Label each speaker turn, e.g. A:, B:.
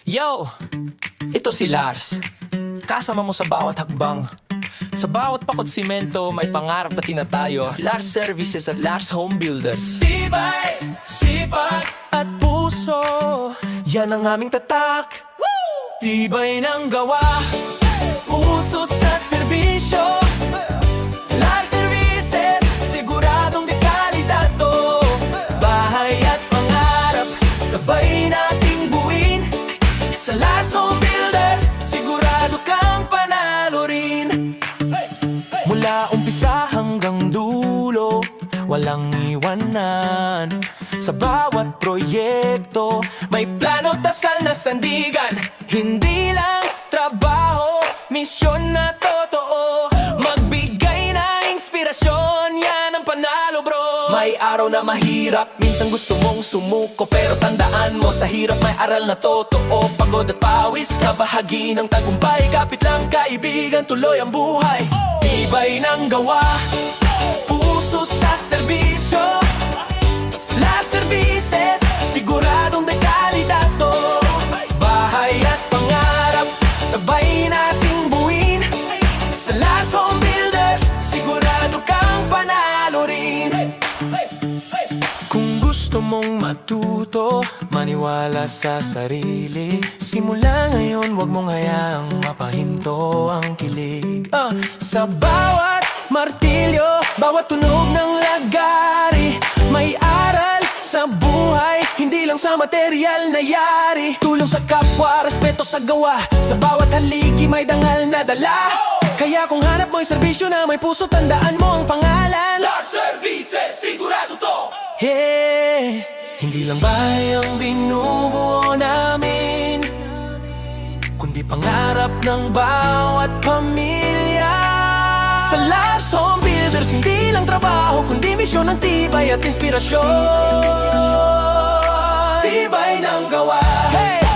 A: Yo! Ito si Lars. Kasama mo sa bawat hakbang. Sa bawat pakot simento, may pangarap na tinatayo. Lars Services at Lars Home Builders. Tibay, sipag at puso, yan ang aming tatak. Tibay ng gawa, puso sa serbisyo. Lars Services, siguradong de kalidad to. Bahay at pangarap, sabay nating buuin. Sa Lars Home Builders, sigurado kang panalo rin. Mula umpisa hanggang dulo, walang iwanan. Sa bawat proyekto, may plano tasal na sandigan. Hindi lang trabaho, misyon na totoo. Magbigay na inspirasyon, yan ang panalo bro. May araw na mahirap, minsan gusto mong sumuko. Pero tandaan mo, sa hirap may aral na totoo. Pagod at pawis, kabahagi ng tagumpay. Kapit lang kaibigan, tuloy ang buhay. Tibay ng gawa, puso sa serbisyo. Lars Services, siguradong de kalidad to. Bahay at pangarap, sabay nating buuin. Sa Lars Home Builders, sigurado kang panalo rin. Kung gusto mong matuto, maniwala sa sarili. Simula ngayon, wag mong hayaang mapahinto ang kilig. Sa bawat martilyo, bawat tunog ng lagari, may aral sa buhay, hindi lang sa material na yari. Tulong sa kapwa, respeto sa gawa, sa bawat haligi may dangal na dala. Kaya kung hanap mo'y serbisyo na may puso, tandaan mo ang pangalan
B: Lars Services, sigurado to.
A: Hey, hindi lang bahay ang binubuo namin, kundi pangarap ng bawat pamilya. Sa Lars Home Builders, hindi lang trabaho, kundi misyon ng tibay at inspirasyon. Tibay ng gawa, hey!